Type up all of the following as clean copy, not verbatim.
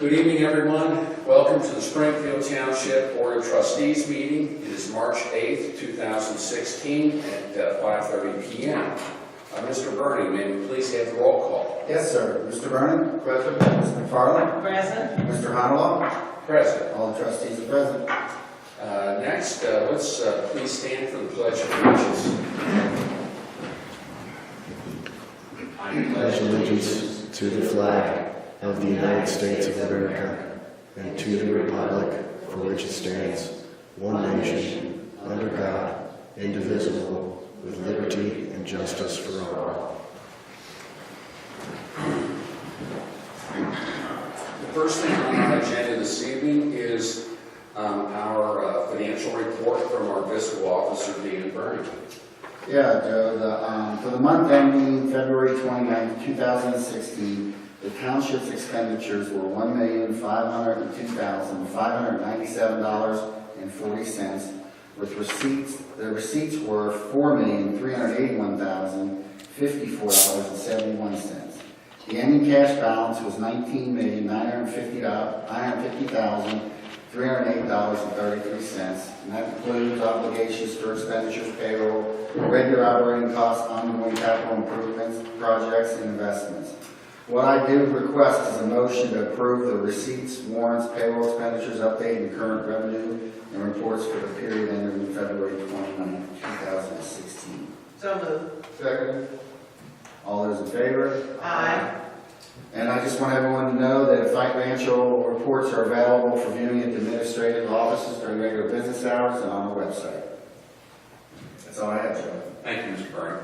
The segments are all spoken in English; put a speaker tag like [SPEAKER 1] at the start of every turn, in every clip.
[SPEAKER 1] Good evening, everyone. Welcome to the Springfield Township Board of Trustees meeting. It is March 8th, 2016 at 5:30 p.m. Mr. Bernie, may we please have the roll call?
[SPEAKER 2] Yes, sir. Mr. Vernon? Present. Mr. McFarland?
[SPEAKER 3] Present.
[SPEAKER 2] Mr. Honolo?
[SPEAKER 1] Present.
[SPEAKER 2] All the trustees are present.
[SPEAKER 1] Next, let's please stand for the Pledge of Allegiance. I
[SPEAKER 4] pledge allegiance to the flag of the United States of America and to the republic for which it stands, one nation, under God, indivisible, with liberty and justice for all.
[SPEAKER 1] The first thing on our agenda this evening is our financial report from our fiscal officer, Dan Bernie.
[SPEAKER 2] Yeah, Joe, for the month ending February 29th, 2016, the township's expenditures were $1,502,597.40, with receipts. The receipts were $4,381,054.71. The ending cash balance was $19,950,308.33, and that includes obligations for expenditures, payroll, regular operating costs, ongoing capital improvements, projects, and investments. What I do request is a motion to approve the receipts, warrants, payroll expenditures, updating current revenue, and reports for the period ending February 29, 2016.
[SPEAKER 3] So moved.
[SPEAKER 2] Second. All those in favor?
[SPEAKER 3] Aye.
[SPEAKER 2] And I just want everyone to know that financial reports are available for viewing at the administrative offices during regular business hours and on the website. That's all I have, Joe.
[SPEAKER 1] Thank you, Mr. Bernie.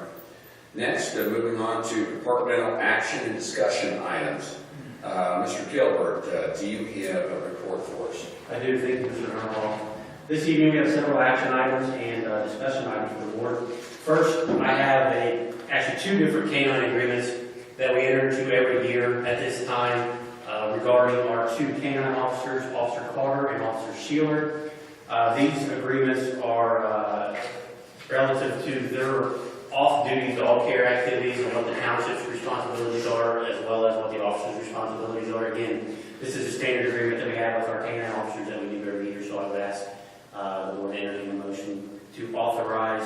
[SPEAKER 1] Next, moving on to departmental action and discussion items. Mr. Gilbert, do you have a report for us?
[SPEAKER 5] I do, thank you, Mr. Earl. This evening we have several action items and discussion items for the board. First, I have actually two different canine agreements that we enter into every year at this time regarding our two canine officers, Officer Carter and Officer Sheeler. These agreements are relative to their off-duty dog care activities and what the township's responsibilities are, as well as what the officer's responsibilities are. Again, this is a standard agreement that we have with our canine officers that we do every year, so I would ask the board to entertain a motion to authorize,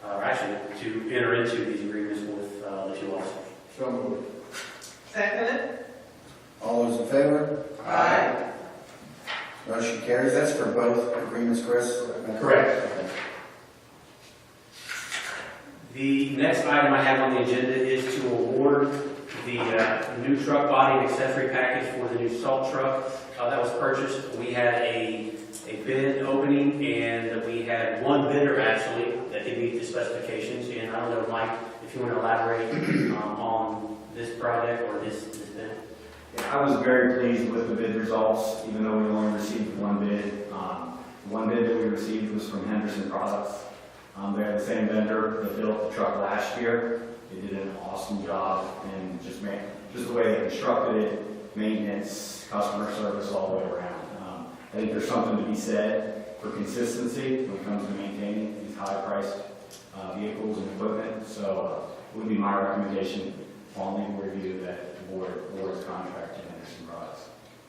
[SPEAKER 5] or actually to enter into these agreements with the two officers.
[SPEAKER 2] So moved.
[SPEAKER 3] Seconded.
[SPEAKER 2] All those in favor?
[SPEAKER 3] Aye.
[SPEAKER 2] Motion carries. That's for both agreements, Chris?
[SPEAKER 5] Correct.
[SPEAKER 2] Okay.
[SPEAKER 5] The next item I have on the agenda is to award the new truck body and accessory package for the new salt truck that was purchased. We had a bid opening, and we had one bidder actually that could meet the specifications. And I don't know, Mike, if you want to elaborate on this project or this bid.
[SPEAKER 6] Yeah, I was very pleased with the bid results, even though we only received one bid. One bid that we received was from Henderson Products. They're the same vendor that built the truck last year. They did an awesome job, and just the way they constructed it, maintenance, customer service, all the way around. I think there's something to be said for consistency when it comes to maintaining these high-priced vehicles and equipment. So it would be my recommendation on the review that the board's contract to Henderson Products.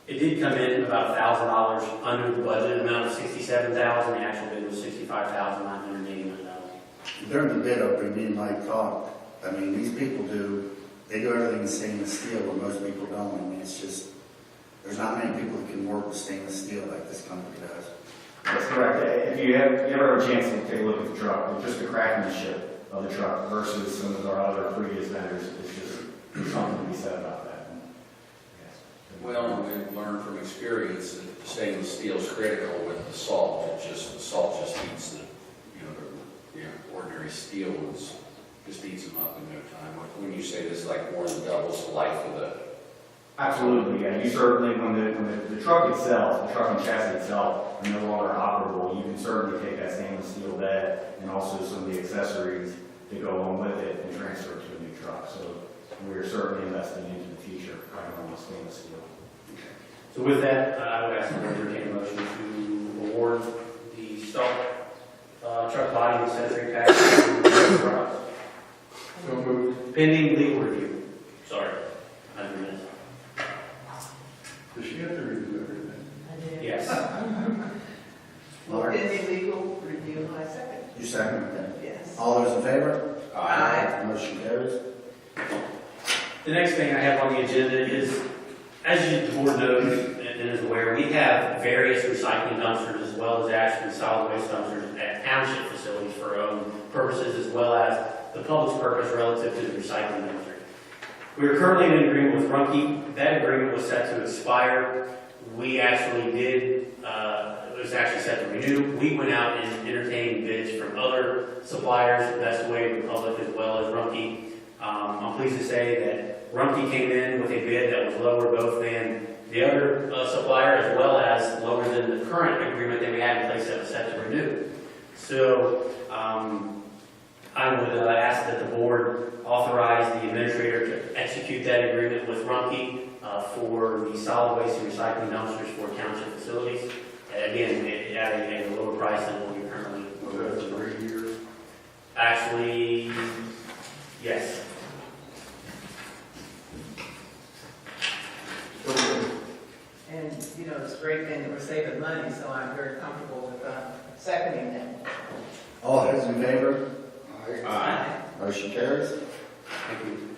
[SPEAKER 5] It did come in about $1,000 under the budget amount of $67,000. The actual bid was $65,989.
[SPEAKER 2] During the bid opening, me and Mike talked. I mean, these people they do everything in stainless steel, but most people don't. I mean, it's just, there's not many people that can work with stainless steel like this company does.
[SPEAKER 6] That's correct. If you ever have a chance to take a look at the truck, just the craftsmanship of the truck versus some of our other previous vendors, it's just something to be said about that. Yes.
[SPEAKER 1] Well, we've learned from experience that stainless steel is critical with the salt. The salt just eats the ordinary steel ones, just eats them up in no time. When you say this, like more than doubles the life of the...
[SPEAKER 6] Absolutely, yeah. You certainly, when the truck itself, the truck and chassis itself are no longer operable, you can certainly take that stainless steel bed and also some of the accessories that go along with it and transfer it to a new truck. So we are certainly investing into the future, primarily stainless steel.
[SPEAKER 5] So with that, I would ask the board to entertain a motion to award the salt truck body and accessory package to the products.
[SPEAKER 1] So moved.
[SPEAKER 5] Pending legal review. Sorry. 100 minutes.
[SPEAKER 7] Does she have to review everything?
[SPEAKER 5] Yes.
[SPEAKER 2] Laura?
[SPEAKER 3] Pending legal review, I second.
[SPEAKER 2] You second, okay.
[SPEAKER 3] Yes.
[SPEAKER 2] All those in favor?
[SPEAKER 3] Aye.
[SPEAKER 2] Motion carries.
[SPEAKER 5] The next thing I have on the agenda is, as the board knows and is aware, we have various recycling dumpsters as well as actually solid waste dumpsters at township facilities for our own purposes as well as the public's purpose relative to the recycling dumpster. We are currently in an agreement with Rumpke. That agreement was set to expire. We actually did, it was actually set to renew. We went out and entertained bids from other suppliers, Best Way, Republic, as well as Rumpke. I'm pleased to say that Rumpke came in with a bid that was lower both than the other supplier as well as lower than the current agreement that we had in place that was set to renew. So I would ask that the board authorize the administrator to execute that agreement with Rumpke for the solid waste and recycling dumpsters for township facilities. Again, at a lower price than what we currently.
[SPEAKER 7] Was that 3 years?
[SPEAKER 5] Actually, yes.
[SPEAKER 3] And, you know, it's a great thing that we're saving money, so I'm very comfortable with seconding that.
[SPEAKER 2] All those in favor?
[SPEAKER 3] Aye.
[SPEAKER 2] Motion carries.
[SPEAKER 5] Thank you.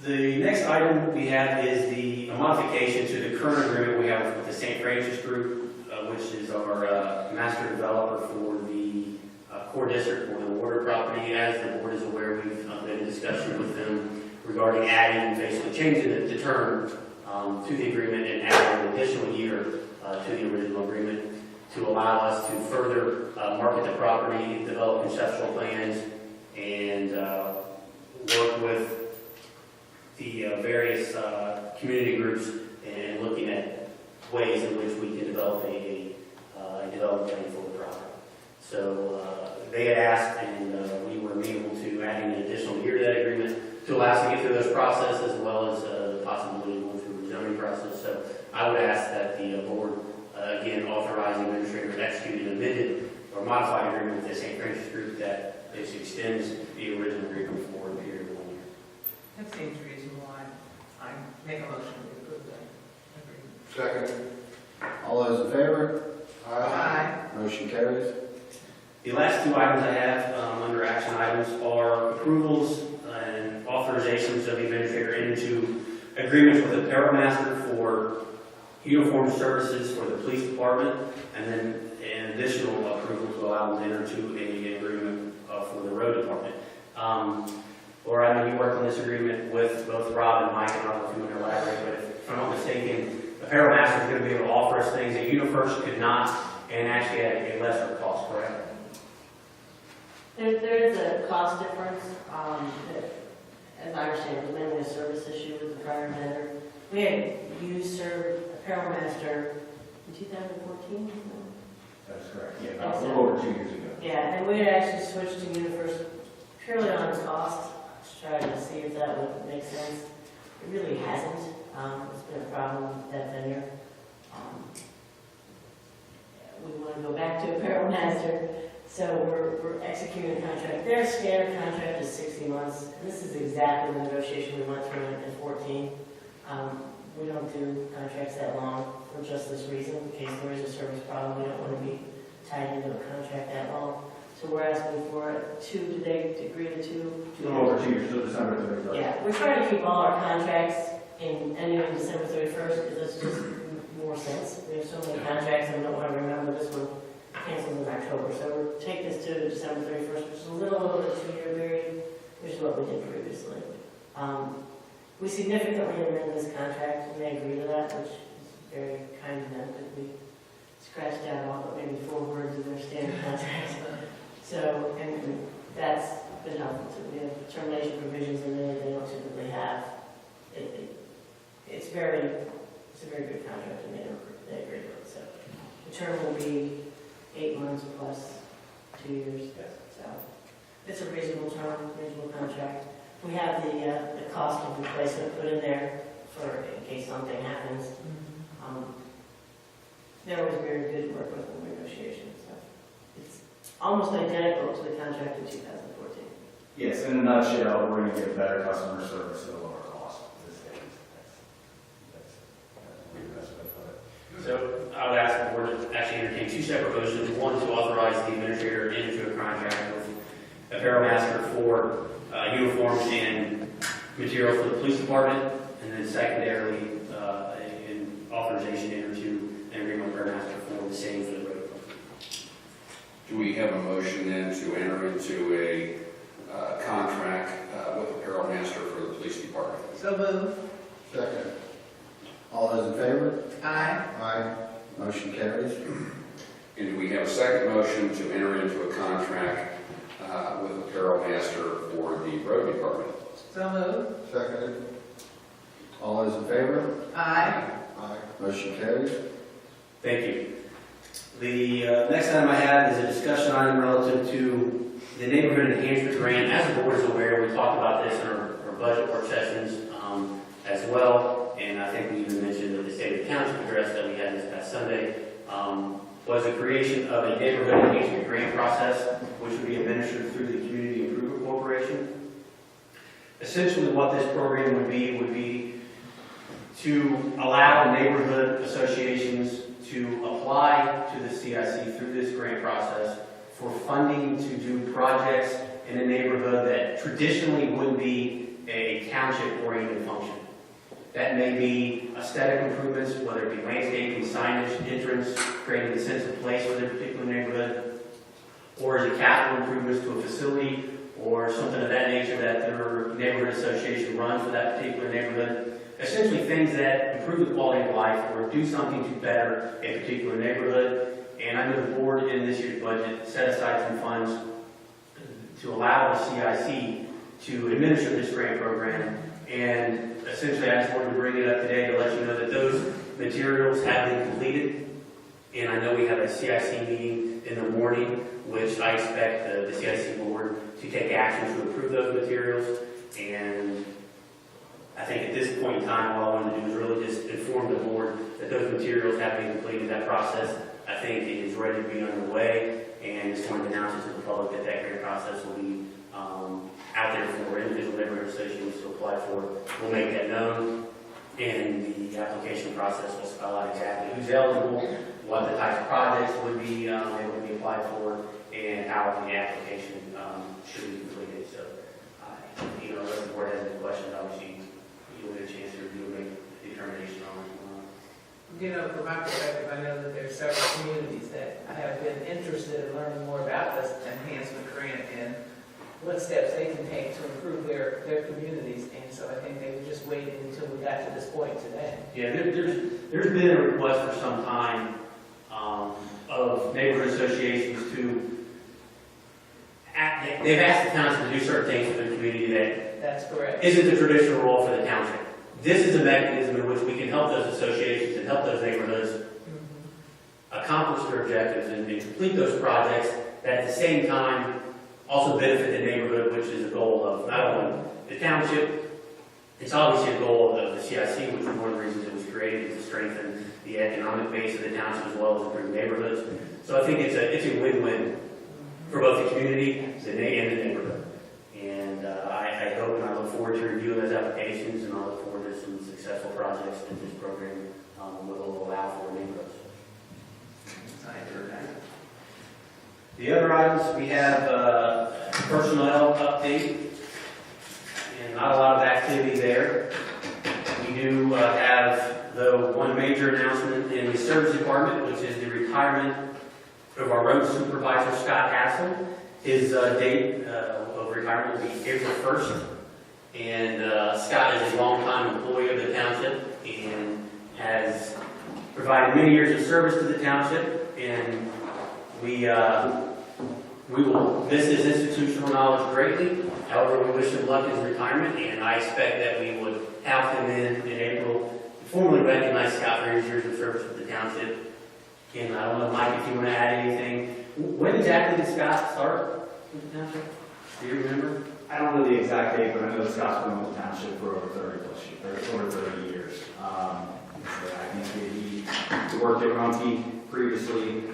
[SPEAKER 5] The next item we have is the modification to the current agreement we have with the St. Francis Group, which is our master developer for the core district for the water property. As the board is aware, we've been in discussion with them regarding adding, basically changing the term to the agreement and adding an additional year to the original agreement to allow us to further market the property, develop conceptual plans, and work with the various community groups and looking at ways in which we can develop a development plan for the property. So they had asked, and we were amenable to adding an additional year to that agreement to allow us to get through those processes as well as the possibility of going through the zoning process. So I would ask that the board, again, authorize the administrator to execute an amended or modified agreement with the St. Francis Group that extends the original agreement for a period of 1 year.
[SPEAKER 3] That seems reasonable. I make a motion to approve that agreement.
[SPEAKER 7] Second.
[SPEAKER 2] All those in favor?
[SPEAKER 3] Aye.
[SPEAKER 2] Motion carries.
[SPEAKER 5] The last two items I have under action items are approvals and authorizations of the administrator into agreements with the Master for uniform services for the police department, and then an additional approval to allow them to enter into an agreement for the road department. Laura, I know you work on this agreement with both Rob and Mike, and I'll let you elaborate, but if I'm not mistaken, the Master is going to be able to offer us things that UniFirst could not, and actually at a lesser cost, correct?
[SPEAKER 8] There is a cost difference, as I understand, it was mainly a service issue with the prior vendor. We had used Apparel Master in 2014.
[SPEAKER 6] That's correct. Yeah, about a little over 2 years ago.
[SPEAKER 8] Yeah, and we had actually switched to UniFirst purely on cost, to try to see if that would make sense. It really hasn't. It's been a problem with that vendor. We want to go back to Apparel Master. So we're executing a contract. Their standard contract is 60 months. This is exactly the negotiation we went through in 14. We don't do contracts that long for just this reason. In case there is a service problem, we don't want to be tied into a contract that long. So we're asking for 2. Did they agree to 2?
[SPEAKER 6] A little over 2 years, till December 31st.
[SPEAKER 8] Yeah, we're trying to keep all our contracts ending on December 31st because that's just more sense. We have so many contracts and we don't want to remember this one canceled in October. So we'll take this to December 31st, which is a little over the 2-year period, which is what we did previously. We significantly amend this contract, and they agree to that, which is very kind of them, because we scratched out all but maybe 4 words of their standard contract. So, and that's been helpful too. We have termination provisions in there they don't typically have. It's a very good contract, and they agree to it. So the term will be 8 months plus 2 years. So it's a reasonable term, reasonable contract. We have the cost of replacement put in there for in case something happens. They're always very good to work with in negotiations. So it's almost identical to the contract in 2014.
[SPEAKER 6] Yes, in a nutshell, we're going to get better customer service at a lower cost. That's
[SPEAKER 5] So I would ask the board to actually entertain two separate motions. One, to authorize the administrator into a contract with Apparel Master for uniforms and material for the police department, and then secondarily, an authorization into an agreement with Apparel Master for the same for the road department.
[SPEAKER 1] Do we have a motion then to enter into a contract with Apparel Master for the police department?
[SPEAKER 3] So move.
[SPEAKER 2] Second. All those in favor?
[SPEAKER 3] Aye.
[SPEAKER 2] Aye. Motion carries.
[SPEAKER 1] And do we have a second motion to enter into a contract with Apparel Master for the road department?
[SPEAKER 3] So move.
[SPEAKER 2] Seconded. All those in favor?
[SPEAKER 3] Aye.
[SPEAKER 2] Aye. Motion carries.
[SPEAKER 5] Thank you. The next item I have is a discussion item relative to the neighborhood enhancement grant. As the board is aware, we talked about this in our budget work sessions as well, and I think we even mentioned that the State of the Township address that we had this past Sunday was the creation of a neighborhood enhancement grant process, which would be administered through the Community Improvement Corporation. Essentially, what this program would be to allow neighborhood associations to apply to the CIC through this grant process for funding to do projects in a neighborhood that traditionally wouldn't be a township-oriented function. That may be aesthetic improvements, whether it be landscaping, signage, entrance, creating a sense of place for their particular neighborhood, or is it capital improvements to a facility or something of that nature that their neighborhood association runs for that particular neighborhood. Essentially things that improve the quality of life or do something to better a particular neighborhood. And I know the board in this year's budget set aside some funds to allow the CIC to administer this grant program. And essentially I just wanted to bring it up today to let you know that those materials have been completed. And I know we have a CIC meeting in the morning, which I expect the CIC board to take action to approve those materials. And I think at this point in time, all I wanted to do is really just inform the board that those materials have been completed. That process, I think, is ready to be underway, and just wanted to announce it to the public that that grant process will be out there for individual neighborhood associations to apply for. We'll make that known, and the application process will spell out exactly who's eligible, what the types of projects would be they would be applied for, and how the application should be completed. So, if the board has any questions, obviously you'll get a chance to review and make a determination on it.
[SPEAKER 3] From my perspective, I know that there are several communities that have been interested in learning more about this enhancement grant and what steps they can take to improve their communities. And so I think they were just waiting until we got to this point today.
[SPEAKER 5] Yeah, there's been a request for some time of neighborhood associations to, they've asked the township to do certain things for the community that
[SPEAKER 3] That's correct.
[SPEAKER 5] isn't the traditional role for the township. This is a mechanism in which we can help those associations and help those neighborhoods accomplish their objectives and complete those projects that at the same time also benefit the neighborhood, which is a goal of not only the township, it's obviously a goal of the CIC, which is one of the reasons it was created, is to strengthen the economic base of the township as well as improve neighborhoods. So I think it's a win-win for both the community and the neighborhood. And I hope and I look forward to reviewing those applications, and I look forward to some successful projects that this program will allow for neighborhoods. The other items, we have personnel update, and not a lot of activity there. We do have, though, one major announcement in the service department, which is the retirement of our road supervisor, Scott Hassel. His date of retirement will be April 1st. And Scott is a longtime employee of the township and has provided many years of service to the township. And we will miss his institutional knowledge greatly. However, we wish him luck in his retirement, and I expect that we would have him in April to formally recognize Scott for his years of service with the township. And I don't know, Mike, if you want to add anything. When exactly did Scott start with the township? Do you remember?
[SPEAKER 6] I don't know the exact date, but I know Scott's been with the township for over 30 plus years, or over 30 years. I think he worked at Rumpke previously,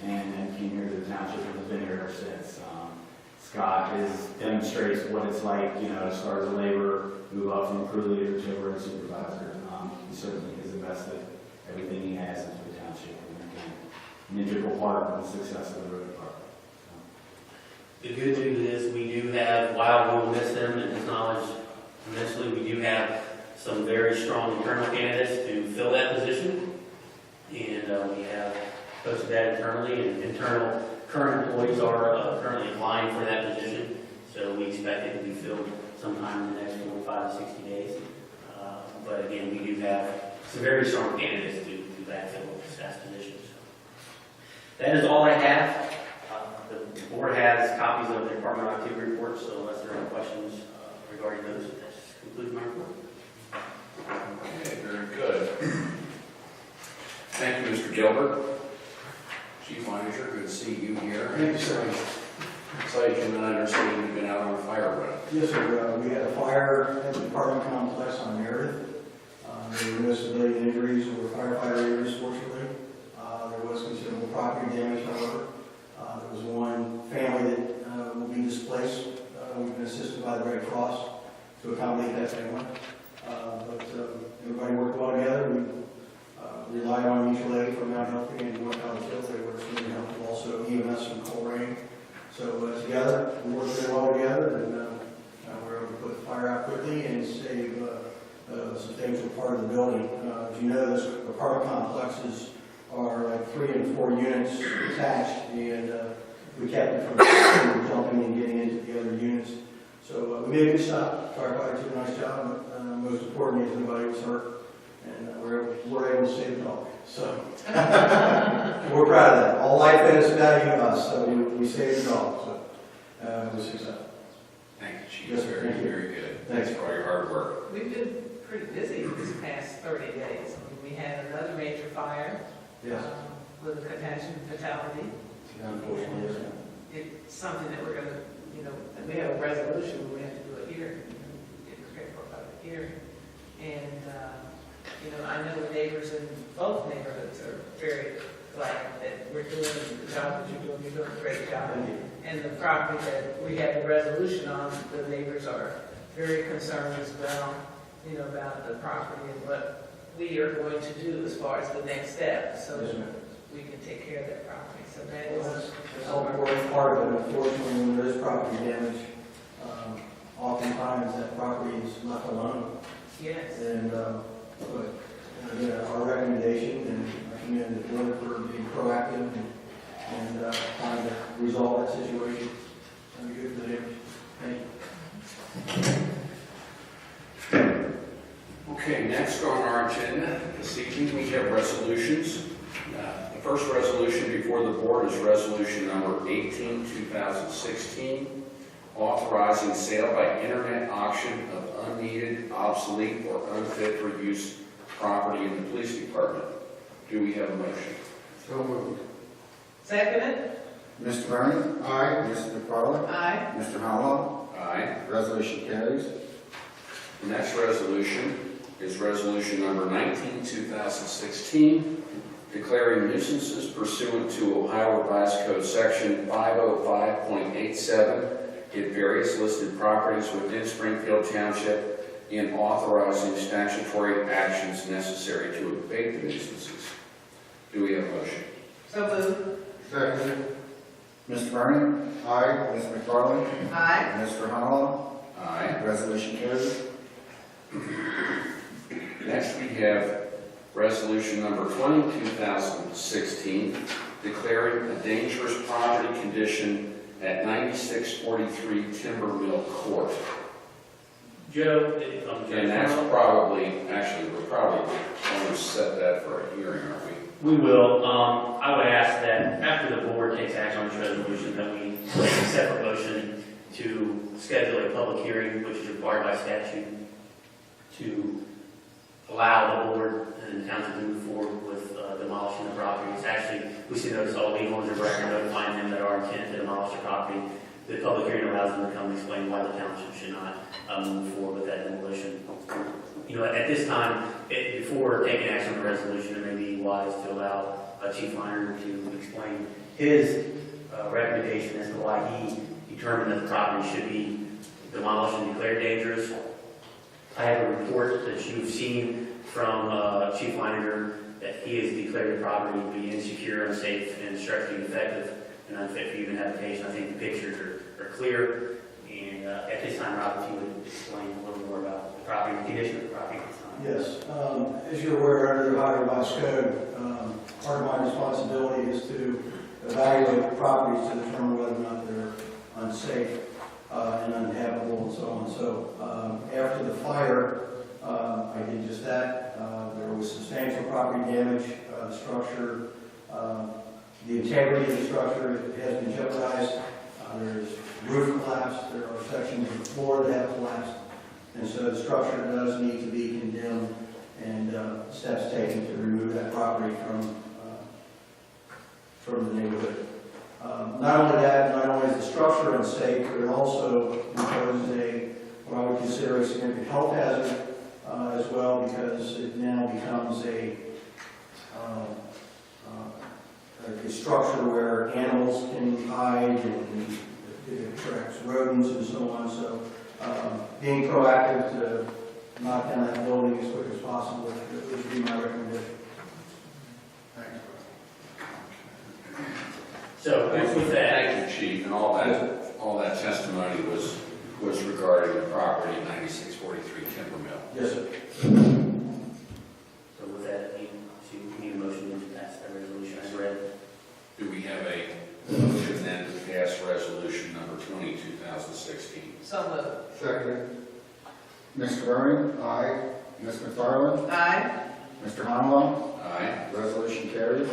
[SPEAKER 6] and came here to the township and has been here ever since. Scott demonstrates what it's like, to start as a laborer, move up from crew leader to a road supervisor. He certainly has invested everything he has into the township, and again, an integral part of the success of the road department.
[SPEAKER 5] The good news is we do have, while we'll miss him and his knowledge immensely, we do have some very strong internal candidates to fill that position. And we have posted that internally, and internal current employees are currently applying for that position. So we expect it to be filled sometime in the next 45 to 60 days. But again, we do have some very strong candidates to backfill that position. So that is all I have. The board has copies of the departmental activity reports, so unless there are any questions regarding those, that concludes my report.
[SPEAKER 1] Okay, very good. Thank you, Mr. Gilbert. Chief Manager, good to see you here.
[SPEAKER 7] Thank you, sir.
[SPEAKER 1] So you can understand you've been out on a fire run.
[SPEAKER 7] Yes, sir. We had a fire at the apartment complex on Meredith. There were no civilian injuries or firefighter injuries, fortunately. There was considerable property damage, however. There was one family that will be displaced. We've been assisted by the Red Cross to accommodate that family. But everybody worked well together. We relied on mutual aid from Mount Healthy and North College Hills. They were extremely helpful. Also, EMS from Coleraine. So together, we worked very well together, and we were able to put the fire out quickly and save a substantial part of the building. As you know, this apartment complexes are like 3 and 4 units attached, and we kept it from jumping and getting into the other units. So we made a good stop. Firefighter did a nice job, but most importantly, is nobody was hurt, and we're able to save the dog. So we're proud of that. All life has value to us, so we saved the dog. So it was successful.
[SPEAKER 1] Thank you, Chief.
[SPEAKER 7] Yes, sir.
[SPEAKER 1] Very,
[SPEAKER 7] Thank you.
[SPEAKER 1] very good.
[SPEAKER 7] Thanks.
[SPEAKER 1] Thanks for all your hard work.
[SPEAKER 3] We've been pretty busy this past 30 days. We had another major fire
[SPEAKER 7] Yes.
[SPEAKER 3] with a contagion fatality.
[SPEAKER 7] Unfortunately, yes.
[SPEAKER 3] It's something that we're going to, and we have a resolution, but we have to do it here, get prepared for a public hearing. And, I know the neighbors in both neighborhoods are very glad that we're doing the job that you're doing a great job. And the property that we have the resolution on, the neighbors are very concerned as well, about the property and what we are going to do as far as the next step, so
[SPEAKER 7] Yes, ma'am.
[SPEAKER 3] we can take care of that property. So that is.
[SPEAKER 7] It's all important part of it. Unfortunately, when there is property damage, oftentimes that property is left alone.
[SPEAKER 3] Yes.
[SPEAKER 7] And, but, again, our recommendation, and I commend the board for being proactive and trying to resolve that situation. That'd be good for the neighbors. Thank you.
[SPEAKER 1] Okay, next on our agenda this evening, we have resolutions. The first resolution before the board is resolution number 18, 2016, authorizing sale by internet auction of unneeded, obsolete, or unfit for use property in the police department. Do we have a motion?
[SPEAKER 2] So moved.
[SPEAKER 3] Second?
[SPEAKER 2] Mr. Vernon? Aye. Mrs. McFarland?
[SPEAKER 3] Aye.
[SPEAKER 2] Mr. Howell?
[SPEAKER 1] Aye.
[SPEAKER 2] Resolution carries.
[SPEAKER 1] The next resolution is resolution number 19, 2016, declaring nuisances pursuant to Ohio Revised Code Section 505.87 at various listed properties within Springfield Township and authorizing statutory actions necessary to abate the nuisances. Do we have a motion?
[SPEAKER 3] So moved.
[SPEAKER 2] Second. Mr. Vernon? Aye. Ms. McFarland?
[SPEAKER 3] Aye.
[SPEAKER 2] Mr. Howell?
[SPEAKER 1] Aye.
[SPEAKER 2] Resolution carries.
[SPEAKER 1] Next, we have resolution number 20, 2016, declaring a dangerous property condition at 9643 Timber Mill Court.
[SPEAKER 5] Joe,
[SPEAKER 1] And that's probably, actually, we're probably going to set that for a hearing, aren't we?
[SPEAKER 5] we will. I would ask that after the board takes action on this resolution, that we take a separate motion to schedule a public hearing, which is required by statute, to allow the board and the council to move forward with demolishing the property. It's actually, we see notice all legal owners of record notifying them that our intent to demolish the property. The public hearing allows them to come and explain why the township should not move forward with that demolition. At this time, before taking action on the resolution, it may be wise to allow Chief Miner to explain his recommendation as to why he determined that the property should be demolished and declared dangerous. I have a report that you've seen from Chief Leininger that he has declared the property to be insecure, unsafe, and structurally defective and unfit for human habitation. I think the pictures are clear. And at this time, Rob, if you would explain a little more about the property, the condition of the property at this time.
[SPEAKER 7] Yes, as you're aware, under the Ohio Revised Code, part of my responsibility is to evaluate properties to determine whether or not they're unsafe and uninhabitable and so on. So after the fire, I did just that. There was substantial property damage. The structure, the integrity of the structure has been jeopardized. There's roof collapse. There are sections of the floor that have collapsed. And so the structure does need to be condemned and steps taken to remove that property from the neighborhood. Not only that, not only is the structure unsafe, but it also imposes what I would consider a significant health hazard as well, because it now becomes a structure where animals can hide and it attracts rodents and so on. So being proactive to knock down that building as quick as possible would be my recommendation.
[SPEAKER 5] So with that,
[SPEAKER 1] Thank you, Chief, and all that testimony was regarding the property at 9643 Timber Mill.
[SPEAKER 7] Yes, sir.
[SPEAKER 5] so with that, we need a motion to pass that resolution as read.
[SPEAKER 1] Do we have a motion then to pass resolution number 20, 2016?
[SPEAKER 3] So moved.
[SPEAKER 2] Second. Mr. Burning? Aye. Ms. McFarland?
[SPEAKER 3] Aye.
[SPEAKER 2] Mr. Honwell?
[SPEAKER 1] Aye.
[SPEAKER 2] Resolution carries.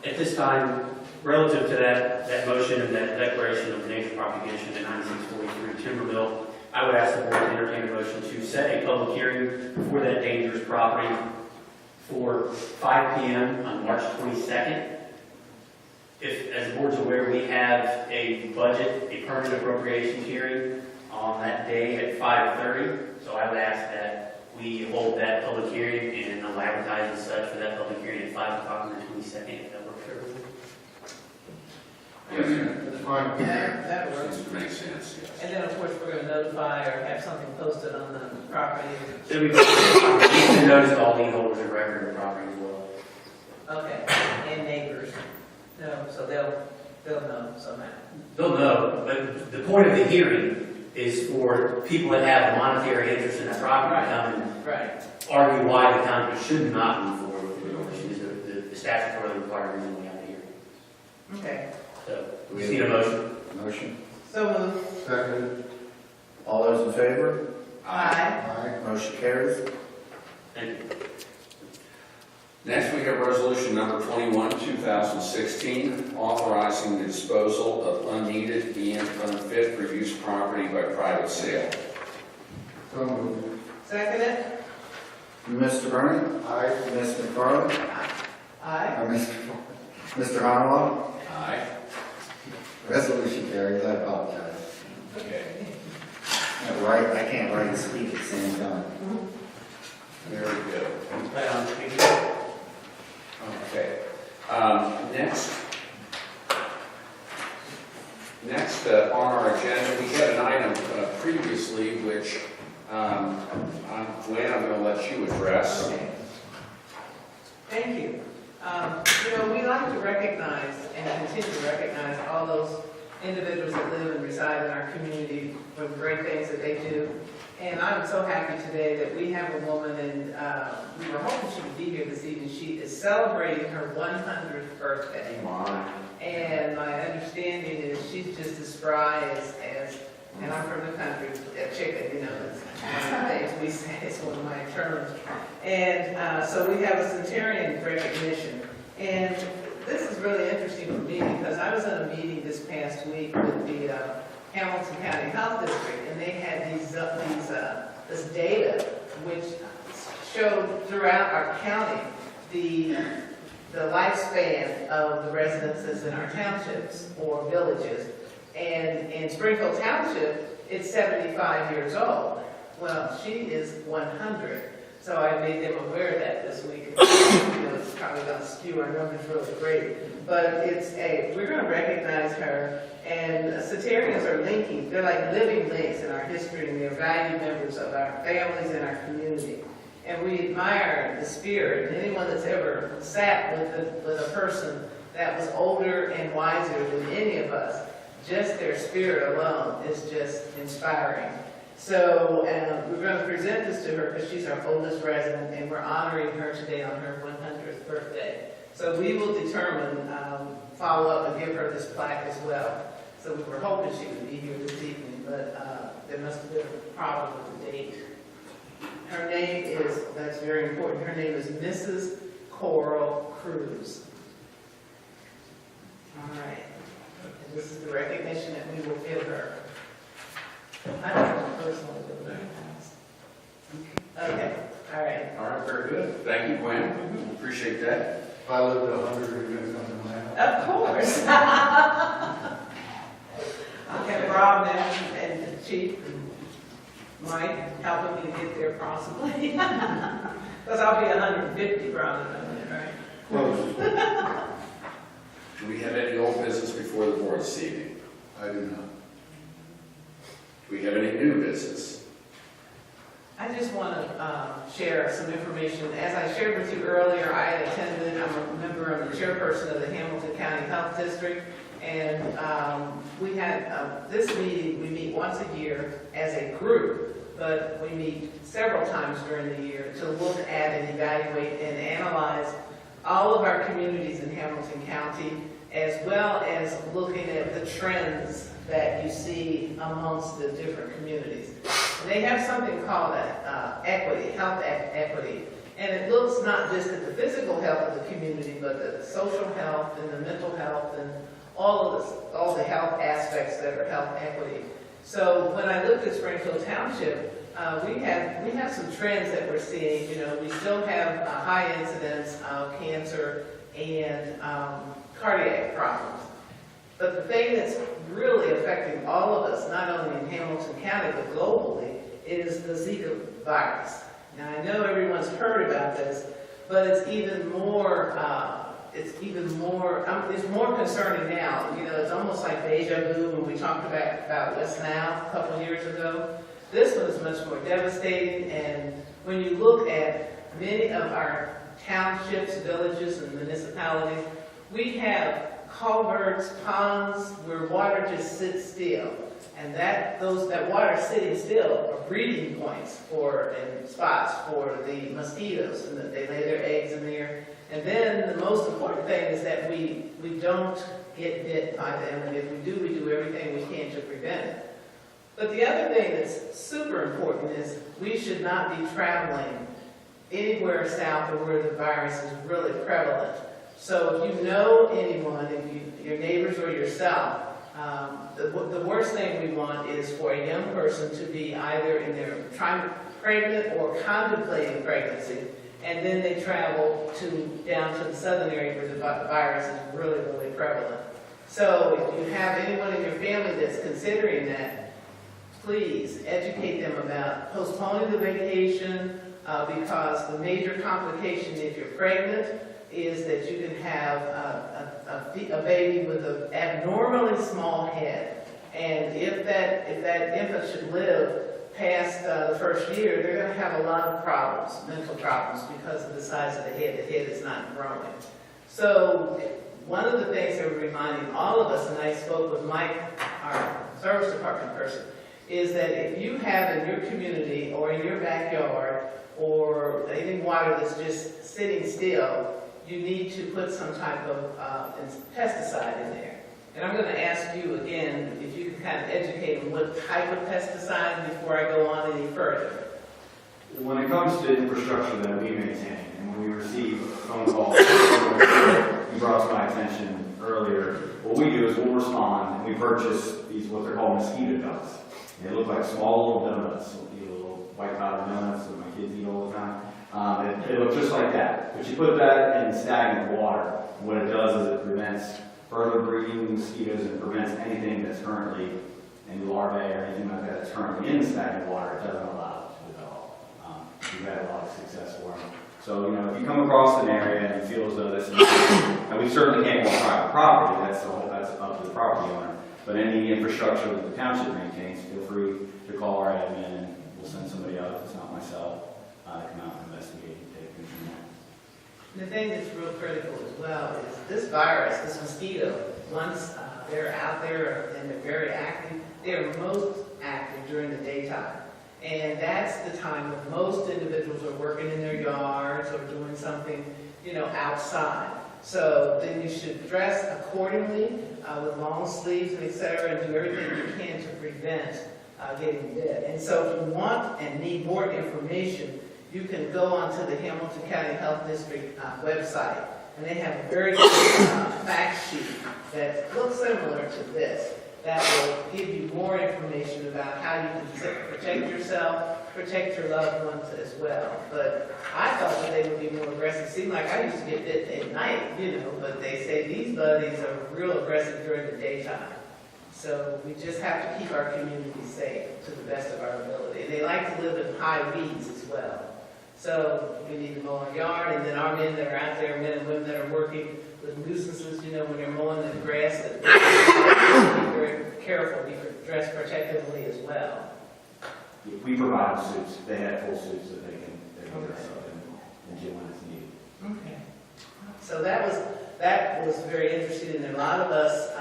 [SPEAKER 5] At this time, relative to that motion and that declaration of nature propagation at 9643 Timber Mill, I would ask the board to entertain a motion to set a public hearing for that dangerous property for 5 p.m. on March 22nd. If, as the board's aware, we have a permanent appropriations hearing on that day at 5:30. So I would ask that we hold that public hearing and I'll advertise as such for that public hearing at 5 o'clock on the 22nd, if that works for everyone.
[SPEAKER 1] Yes, sir.
[SPEAKER 2] That's fine.
[SPEAKER 3] That works.
[SPEAKER 1] Seems to make sense, yes.
[SPEAKER 3] And then, of course, we're going to notify or have something posted on the property.
[SPEAKER 5] So we can notice all lien holders of record of the property as well.
[SPEAKER 3] Okay, and neighbors. No, so they'll know somehow.
[SPEAKER 5] They'll know, but the point of the hearing is for people that have a monetary interest in that property to come and
[SPEAKER 3] Right.
[SPEAKER 5] argue why the county should not move forward with the demolition is the statutory requirement in the hearing.
[SPEAKER 3] Okay.
[SPEAKER 5] So, we just need a motion.
[SPEAKER 2] Motion.
[SPEAKER 3] So moved.
[SPEAKER 2] Second. All those in favor?
[SPEAKER 3] Aye.
[SPEAKER 2] Aye. Motion carries.
[SPEAKER 5] Thank you.
[SPEAKER 1] Next, we have resolution number 21, 2016, authorizing the disposal of unneeded and unfit for use property by private sale.
[SPEAKER 2] So moved.
[SPEAKER 3] Seconded?
[SPEAKER 2] Mr. Burning? Aye. Ms. McFarland?
[SPEAKER 3] Aye.
[SPEAKER 2] Mr. Honwell?
[SPEAKER 1] Aye.
[SPEAKER 2] Resolution carries. I apologize.
[SPEAKER 1] Okay.
[SPEAKER 2] I can't write and speak at the same time.
[SPEAKER 1] Very good.
[SPEAKER 5] Right on. Thank you.
[SPEAKER 1] Okay. Next on our agenda, we had an item previously which I'm going to let you address.
[SPEAKER 3] Okay. Thank you. We like to recognize and continue to recognize all those individuals that live and reside in our community for the great things that they do. And I'm so happy today that we have a woman, and we were hoping she would be here this evening. She is celebrating her 100th birthday. And my understanding is she's just as spry as and I'm from the country, a chicken, it's one of the things we say, it's one of my terms. And so we have a centenarian recognition. And this is really interesting for me because I was in a meeting this past week with the Hamilton County Health District, and they had this data which showed throughout our county the lifespan of the residences in our townships or villages. And in Springfield Township, it's 75 years old. Well, she is 100. So I made them aware of that this week. It's probably going to skew our numbers really great. But we're going to recognize her. And centenarians are they're like living links in our history, and they're valued members of our families and our community. And we admire the spirit, and anyone that's ever sat with a person that was older and wiser than any of us, just their spirit alone is just inspiring. So we're going to present this to her because she's our oldest resident, and we're honoring her today on her 100th birthday. So we will determine, follow up and give her this plaque as well. So we were hoping she would be here this evening, but there must have been a problem with the date. Her name is, that's very important, her name is Mrs. Coral Cruz. All right. And this is the recognition that we will give her. I don't know personally, but very nice. Okay, all right.
[SPEAKER 1] All right, very good. Thank you, Gwen. Appreciate that.
[SPEAKER 2] If I lived 100, you're going to come to my house.
[SPEAKER 3] Of course. I'll have Rob now and the chief and Mike helping me to get there possibly. Because I'll be 150 probably, right?
[SPEAKER 2] Close.
[SPEAKER 1] Do we have any old business before the board this evening?
[SPEAKER 2] I do not.
[SPEAKER 1] Do we have any new business?
[SPEAKER 3] I just want to share some information. As I shared with you earlier, I had attended, I'm a member of the chairperson of the Hamilton County Health District, and we had this meeting, we meet once a year as a group, but we meet several times during the year to look at and evaluate and analyze all of our communities in Hamilton County, as well as looking at the trends that you see amongst the different communities. And they have something called equity, health equity, and it looks not just at the physical health of the community, but the social health and the mental health and all the health aspects that are health equity. So when I looked at Springfield Township, we have some trends that we're seeing. You know, we still have high incidence of cancer and cardiac problems. But the thing that's really affecting all of us, not only in Hamilton County, but globally, is the Zika virus. Now, I know everyone's heard about this, but it's even more, it's more concerning now. You know, it's almost like deja vu when we talked about West Nile a couple of years ago. This one is much more devastating, and when you look at many of our townships, villages, and municipalities, we have culverts, ponds, where water just sits still. And that water sitting still are breeding points and spots for the mosquitoes, and that they lay their eggs in there. And then the most important thing is that we don't get bit by them, and if we do everything we can to prevent it. But the other thing that's super important is we should not be traveling anywhere south of where the virus is really prevalent. So if you know anyone, your neighbors or yourself, the worst thing we want is for a young person to be either pregnant or contemplating pregnancy, and then they travel down to the southern area where the virus is really, really prevalent. So if you have anyone in your family that's considering that, please educate them about postponing the vacation, because the major complication if you're pregnant is that you can have a baby with an abnormally small head. And if that infant should live past the first year, they're going to have a lot of problems, mental problems, because of the size of the head. The head is not growing. So one of the things they were reminding all of us, and I spoke with Mike, our service department person, is that if you have in your community or in your backyard or any water that's just sitting still, you need to put some type of pesticide in there. And I'm going to ask you again, if you can kind of educate them what type of pesticide before I go on any further.
[SPEAKER 6] When it comes to infrastructure that we maintain, and when we receive a phone call, you brought to my attention earlier, what we do is we'll respond and we purchase these, what they're called mosquito ducks. They look like small little donuts, little white powder donuts that my kids eat all the time. They look just like that. But you put that in stagnant water. What it does is it prevents further breeding mosquitoes and prevents anything that's currently in larvae or anything like that that's currently in stagnant water. It doesn't allow it to develop. We've had a lot of success for them. So, you know, if you come across an area and you feel as though this is, and we certainly can't go on private property, that's up to the property owner. But any infrastructure that the township maintains, feel free to call our admin and we'll send somebody out if it's not myself. come out and investigate and take things from there.
[SPEAKER 3] The thing that's real critical as well is this virus, this mosquito, once they're out there and they're very active, they're most active during the daytime. And that's the time when most individuals are working in their yards or doing something, outside. So then you should dress accordingly with long sleeves and et cetera, and do everything you can to prevent getting bit. And so if you want and need more information, you can go onto the Hamilton County Health District website, and they have a very good fact sheet that looks similar to this, that will give you more information about how you can protect yourself, protect your loved ones as well. But I thought that they would be more aggressive. It seemed like I used to get bit at night, but they say these buddies are real aggressive during the daytime. So we just have to keep our community safe to the best of our ability. They like to live in high weeds as well. So we need to mow our yard, and then our men that are out there, men and women that are working with nuisances, when they're mowing the grass, that be very careful, be dressed protectively as well.
[SPEAKER 6] We provide suits. They have full suits that they can dress up and get when it's needed.
[SPEAKER 3] Okay. So that was very interesting, and a lot of us,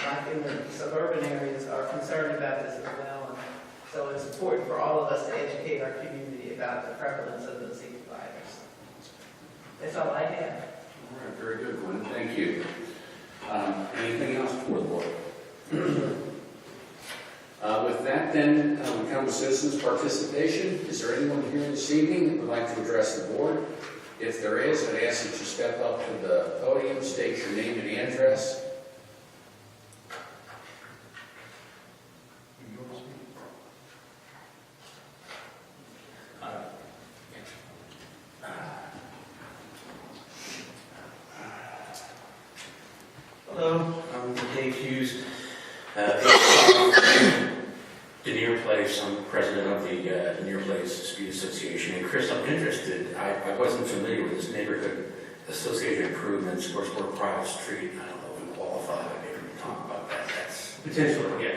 [SPEAKER 3] like in the suburban areas, are concerned about this as well. And so it's important for all of us to educate our community about the prevalence of the Zika virus. That's all I have.
[SPEAKER 1] All right, very good, Gwen. Thank you. Anything else for the board? With that, then, we come to citizens' participation. Is there anyone here this evening that would like to address the board? If there is, I'd ask that you step up to the podium, state your name and address.
[SPEAKER 9] Hello, I'm Dave Hughes, Denier Place. I'm president of the Denier Place Dispute Association. And Chris, I'm interested. I wasn't familiar with this neighborhood associated improvements, Sportsburg Private Street. I don't know if we qualify. Maybe we can talk about that. That's
[SPEAKER 5] Potentially, yeah.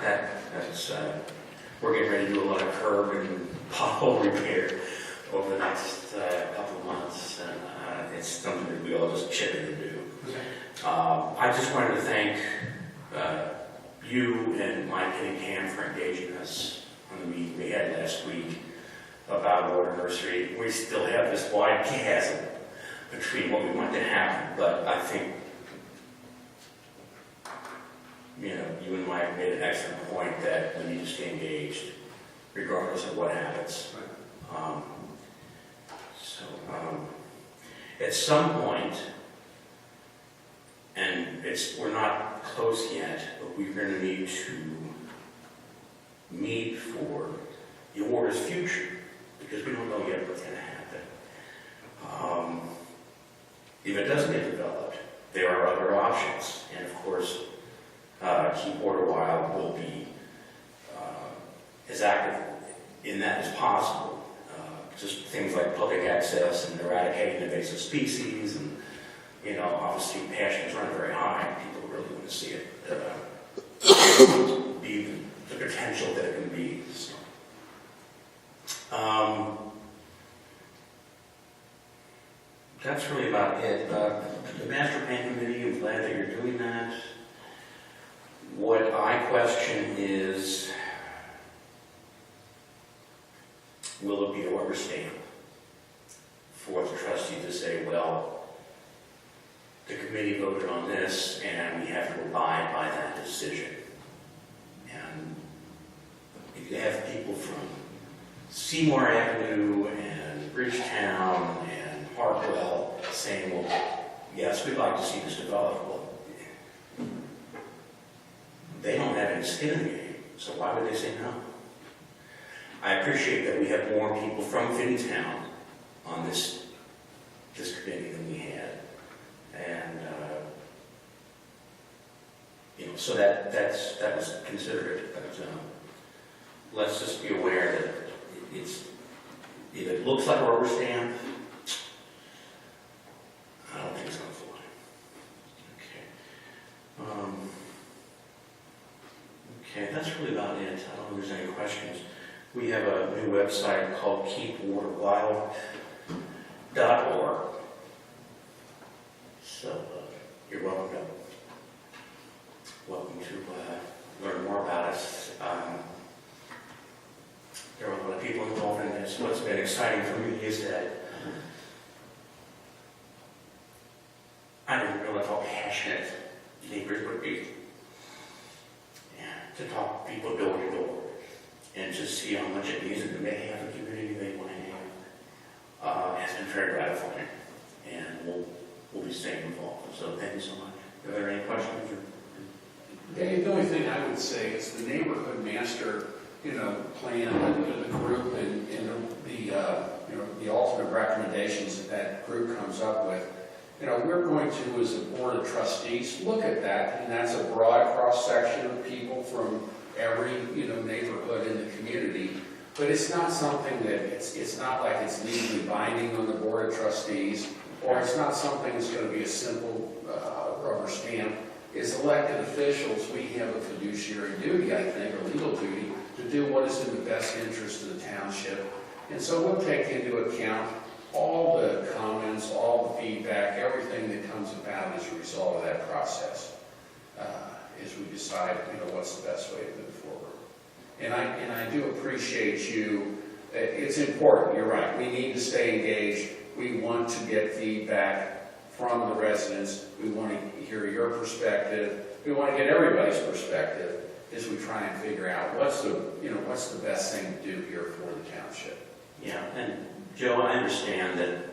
[SPEAKER 9] that's we're getting ready to do a lot of curb and pothole repair over the next couple of months, and it's something that we all just chip in to do. I just wanted to thank you and Mike Cunningham for engaging us on the meeting we had last week about Water Nursery. We still have this wide chasm between what we want to happen, but I think, you and Mike made an excellent point that we need to stay engaged regardless of what happens. At some point, and we're not close yet, but we're going to need to meet for the water's future, because we don't know yet what's going to happen. If it doesn't get developed, there are other options, and of course, Keep Water Wild will be as active in that as possible. Just things like public access and eradicating invasive species, and obviously passion is running very high. People really want to see it be the potential that it can be. So, that's really about it. The Master Plan Committee, I'm glad that you're doing that. What I question is, will it be a rubber stamp for the trustee to say, well, the committee voted on this and we have to abide by that decision? And if you have people from Seymour Avenue and Bridgetown and Hartwell saying, well, yes, we'd like to see this developed, well, they don't have any skin in the game, so why would they say no? I appreciate that we have more people from Finneytown on this committee than we had, and so that was considerate. But let's just be aware that if it looks like a rubber stamp, I don't think it's going to fly. Okay. Okay, that's really about it. I don't know if there's any questions. We have a new website called keepwaterwild.org. So you're welcome to learn more about us. There are a lot of people involved in this. What's been exciting for me is that I didn't realize how passionate neighbors would be. To talk to people door to door and to see how much it means that they have a community they want to have has been very gratifying. And we'll be staying involved. So thank you so much. Are there any questions?
[SPEAKER 1] Dave, the only thing I would say is the neighborhood master, plan, the group and the ultimate recommendations that group comes up with. We're going to, as a board of trustees, look at that, and that's a broad cross-section of people from every, neighborhood in the community. But it's not something that, it's not like it's legally binding on the board of trustees, or it's not something that's going to be a simple rubber stamp. As elected officials, we have a fiduciary duty, I think, or legal duty, to do what is in the best interest of the township. And so we'll take into account all the comments, all the feedback, everything that comes about as a result of that process, as we decide, what's the best way to move forward. And I do appreciate you. It's important. You're right. We need to stay engaged. We want to get feedback from the residents. We want to hear your perspective. We want to get everybody's perspective as we try and figure out what's the best thing to do here for the township.
[SPEAKER 9] Yeah, and Joe, I understand that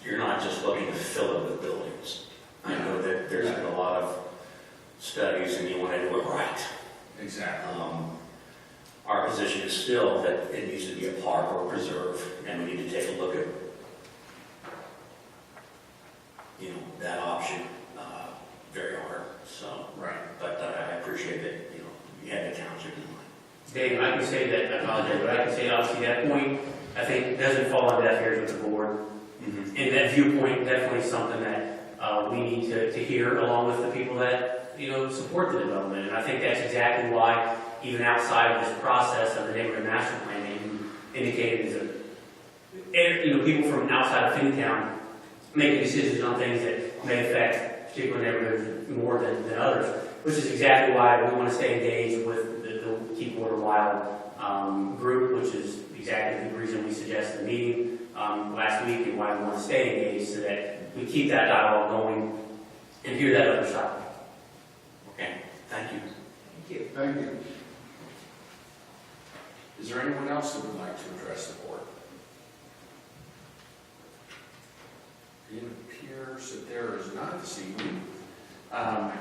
[SPEAKER 9] you're not just looking to fill it with buildings. I know that there's been a lot of studies and you want to do it right.
[SPEAKER 1] Exactly.
[SPEAKER 9] Our position is still that it needs to be a park or a preserve, and we need to take a look at, that option very hard. So,
[SPEAKER 1] Right.
[SPEAKER 9] But I appreciate that, you had the township in mind.
[SPEAKER 5] Dave, I can say that, I apologize, but I can say obviously that point, I think, doesn't fall on deaf ears with the board.
[SPEAKER 9] Mm-hmm.
[SPEAKER 5] And that viewpoint definitely something that we need to hear along with the people that, support the development. And I think that's exactly why, even outside of this process of the neighborhood master plan that you indicated, is that, people from outside of Finneytown making decisions on things that may affect particular neighborhoods more than others, which is exactly why we want to stay engaged with the Keep Water Wild group, which is exactly the reason we suggested the meeting last week and why we want to stay engaged, so that we keep that dialogue going and hear that other side.
[SPEAKER 9] Okay, thank you.
[SPEAKER 3] Thank you.
[SPEAKER 2] Thank you.
[SPEAKER 1] Is there anyone else that would like to address the board? It appears that there is not this evening. Our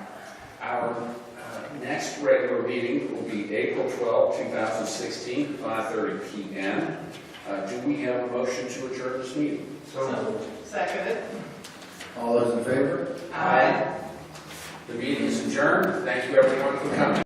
[SPEAKER 1] next regular meeting will be April 12, 2016, 5:30 p.m. Do we have a motion to adjourn this meeting?
[SPEAKER 3] Seconded.
[SPEAKER 2] All those in favor?
[SPEAKER 3] Aye.
[SPEAKER 1] The meeting is adjourned. Thank you, everyone, for coming.